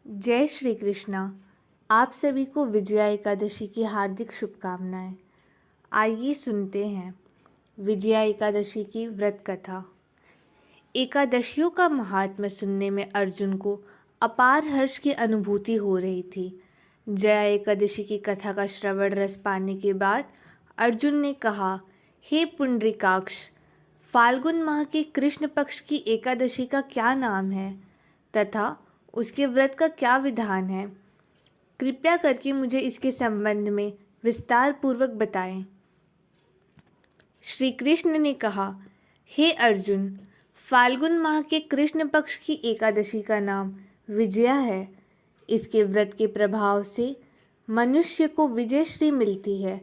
जय श्री कृष्णा। आप सभी को विजया एकादशी की हार्दिक शुभकामनाएं। आइए सुनते हैं विजया एकादशी की व्रत कथा। एकादशियों का महात्म्य सुनने में अर्जुन को अपार हर्ष की अनुभूति हो रही थी। जया एकादशी की कथा का श्रवण रस पाने के बाद अर्जुन ने कहा, हे पुंडरीकाक्ष, फाल्गुन माह के कृष्ण पक्ष की एकादशी का क्या नाम है तथा उसके व्रत का क्या विधान है? कृपया करके मुझे इसके संबंध में विस्तार पूर्वक बताएं। श्री कृष्ण ने कहा, हे अर्जुन, फाल्गुन माह के कृष्ण पक्ष की एकादशी का नाम विजया है। इसके व्रत के प्रभाव से मनुष्य को विजय श्री मिलती है।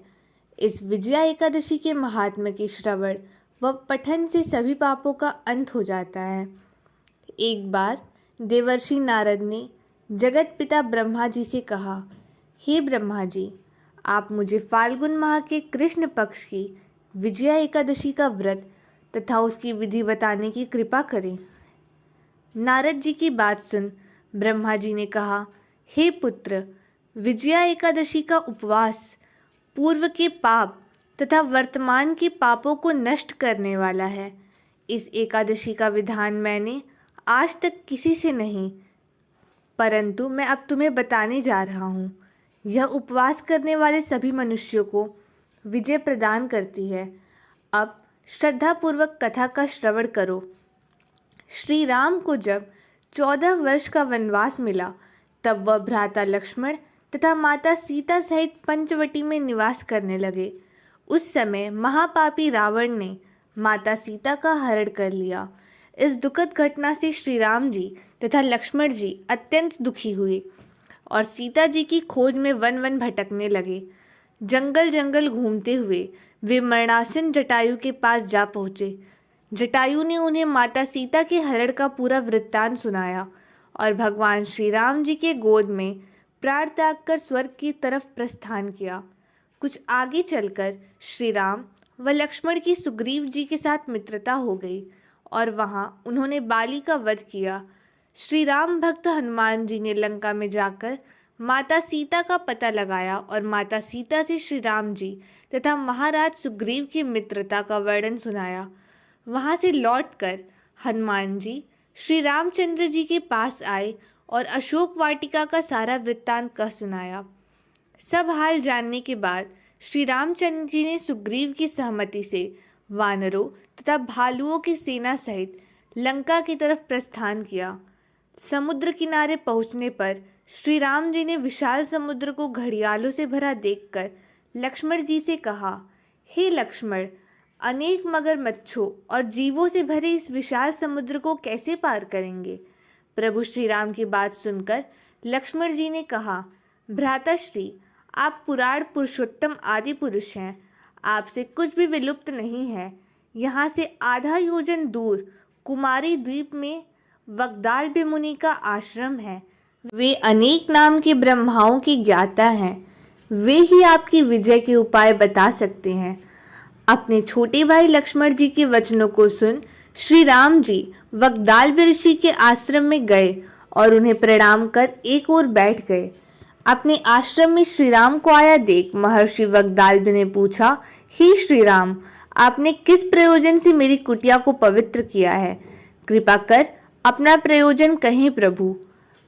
इस विजया एकादशी के महात्म्य के श्रवण व पठन से सभी पापों का अंत हो जाता है। एक बार देवर्षि नारद ने जगत पिता ब्रह्मा जी से कहा, हे ब्रह्मा जी, आप मुझे फाल्गुन माह के कृष्ण पक्ष की विजया एकादशी का व्रत तथा उसकी विधि बताने की कृपा करें। नारद जी की बात सुन ब्रह्मा जी ने कहा, हे पुत्र, विजया एकादशी का उपवास पूर्व के पाप तथा वर्तमान के पापों को नष्ट करने वाला है। इस एकादशी का विधान मैंने आज तक किसी से नहीं, परंतु मैं अब तुम्हें बताने जा रहा हूँ। यह उपवास करने वाले सभी मनुष्यों को विजय प्रदान करती है। अब श्रद्धापूर्वक कथा का श्रवण करो। श्री राम को जब 14 वर्ष का वनवास मिला, तब वह भ्राता लक्ष्मण तथा माता सीता सहित पंचवटी में निवास करने लगे। उस समय महापापी रावण ने माता सीता का हरण कर लिया। इस दुखद घटना से श्री राम जी तथा लक्ष्मण जी अत्यंत दुखी हुए और सीता जी की खोज में वन वन भटकने लगे। जंगल जंगल घूमते हुए वे मरणासीन जटायु के पास जा पहुँचे। जटायु ने उन्हें माता सीता के हरण का पूरा वृत्तांत सुनाया और भगवान श्री राम जी के गोद में प्राण त्याग कर स्वर्ग की तरफ प्रस्थान किया। कुछ आगे चलकर श्री राम व लक्ष्मण की सुग्रीव जी के साथ मित्रता हो गई और वहां उन्होंने बाली का वध किया। श्री राम भक्त हनुमान जी ने लंका में जाकर माता सीता का पता लगाया और माता सीता से श्री राम जी तथा महाराज सुग्रीव की मित्रता का वर्णन सुनाया। वहां से लौटकर हनुमान जी श्री रामचंद्र जी के पास आए और अशोक वाटिका का सारा वृत्तांत कह सुनाया। सब हाल जानने के बाद श्री रामचंद्र जी ने सुग्रीव की सहमति से वानरों तथा भालुओं की सेना सहित लंका की तरफ प्रस्थान किया। समुद्र किनारे पहुंचने पर श्री राम जी ने विशाल समुद्र को घड़ियालों से भरा देखकर लक्ष्मण जी से कहा, हे लक्ष्मण, अनेक मगरमच्छों और जीवों से भरे इस विशाल समुद्र को कैसे पार करेंगे? प्रभु श्री राम की बात सुनकर लक्ष्मण जी ने कहा, भ्राताश्री, आप पुराण पुरुषोत्तम आदि पुरुष हैं। आपसे कुछ भी विलुप्त नहीं है। यहाँ से आधा योजन दूर कुमारी द्वीप में वग्दाल मुनि का आश्रम है। वे अनेक नाम के ब्रह्माओं की ज्ञाता हैं। वे ही आपकी विजय के उपाय बता सकते हैं। अपने छोटे भाई लक्ष्मण जी के वचनों को सुन श्री राम जी वग्दाल ऋषि के आश्रम में गए और उन्हें प्रणाम कर एक ओर बैठ गए। अपने आश्रम में श्री राम को आया देख महर्षि वग्दाल ने पूछा, हे श्री राम, आपने किस प्रयोजन से मेरी कुटिया को पवित्र किया है? कृपा कर अपना प्रयोजन कहें प्रभु।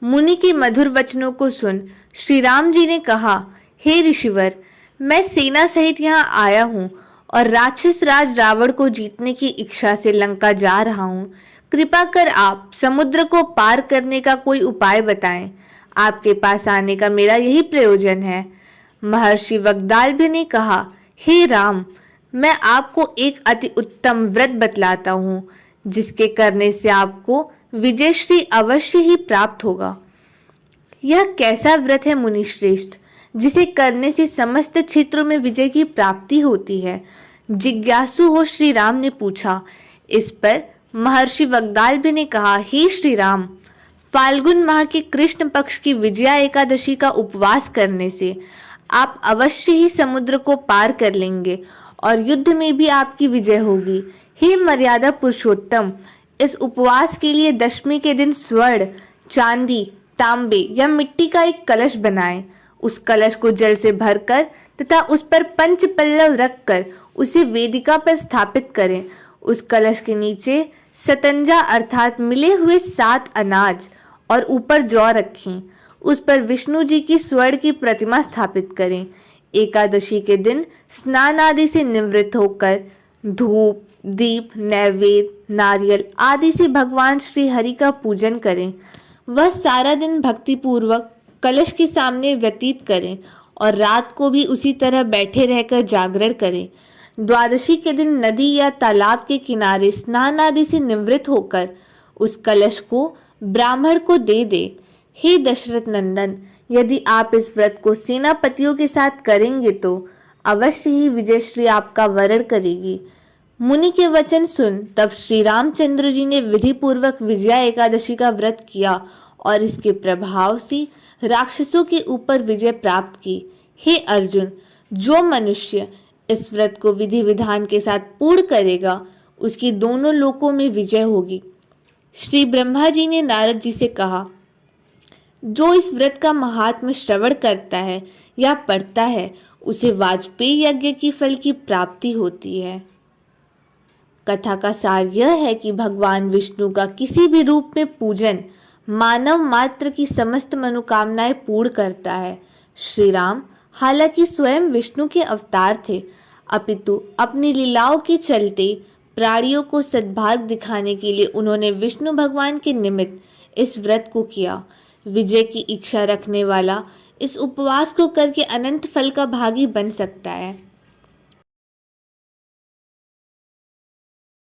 मुनि के मधुर वचनों को सुन श्री राम जी ने कहा, हे ऋषिवर, मैं सेना सहित यहाँ आया हूँ और राक्षस राज रावण को जीतने की इच्छा से लंका जा रहा हूँ। कृपा कर आप समुद्र को पार करने का कोई उपाय बताएं। आपके पास आने का मेरा यही प्रयोजन है। महर्षि वग्दाल ने कहा, हे राम, मैं आपको एक अति उत्तम व्रत बतलाता हूँ, जिसके करने से आपको विजयश्री अवश्य ही प्राप्त होगा। यह कैसा व्रत है मुनि श्रेष्ठ, जिसे करने से समस्त क्षेत्रों में विजय की प्राप्ति होती है? जिज्ञासु हो श्री राम ने पूछा। इस पर महर्षि वग्दाल ने कहा, हे श्री राम, फाल्गुन माह के कृष्ण पक्ष की विजया एकादशी का उपवास करने से आप अवश्य ही समुद्र को पार कर लेंगे और युद्ध में भी आपकी विजय होगी। हे मर्यादा पुरुषोत्तम, इस उपवास के लिए दशमी के दिन स्वर्ण, चांदी, तांबे या मिट्टी का एक कलश बनाएं। उस कलश को जल से भरकर तथा उस पर पंच पल्लव रखकर उसे वेदिका पर स्थापित करें। उस कलश के नीचे सतंजा अर्थात मिले हुए 7 अनाज और ऊपर जौ रखें। उस पर विष्णु जी की स्वर्ण की प्रतिमा स्थापित करें। एकादशी के दिन स्नान आदि से निवृत्त होकर धूप, दीप, नैवेद्य, नारियल आदि से भगवान श्री हरि का पूजन करें। वह सारा दिन भक्तिपूर्वक कलश के सामने व्यतीत करें और रात को भी उसी तरह बैठे रहकर जागरण करें। द्वादशी के दिन नदी या तालाब के किनारे स्नान आदि से निवृत्त होकर उस कलश को ब्राह्मण को दे दे। हे दशरथ नंदन, यदि आप इस व्रत को सेनापतियों के साथ करेंगे तो अवश्य ही विजयश्री आपका वरण करेगी। मुनि के वचन सुन तब श्री रामचंद्र जी ने विधि पूर्वक विजया एकादशी का व्रत किया और इसके प्रभाव से राक्षसों के ऊपर विजय प्राप्त की। हे अर्जुन, जो मनुष्य इस व्रत को विधि विधान के साथ पूर्ण करेगा उसकी दोनों लोकों में विजय होगी। श्री ब्रह्मा जी ने नारद जी से कहा, जो इस व्रत का महात्म्य श्रवण करता है या पढ़ता है उसे वाजपेयी यज्ञ की फल की प्राप्ति होती है। कथा का सार यह है कि भगवान विष्णु का किसी भी रूप में पूजन मानव मात्र की समस्त मनोकामनाएं पूर्ण करता है। श्री राम हालांकि स्वयं विष्णु के अवतार थे, अपितु अपनी लीलाओं के चलते प्राणियों को सद्भाग्य दिखाने के लिए उन्होंने विष्णु भगवान के निमित्त इस व्रत को किया। विजय की इच्छा रखने वाला इस उपवास को करके अनंत फल का भागी बन सकता है।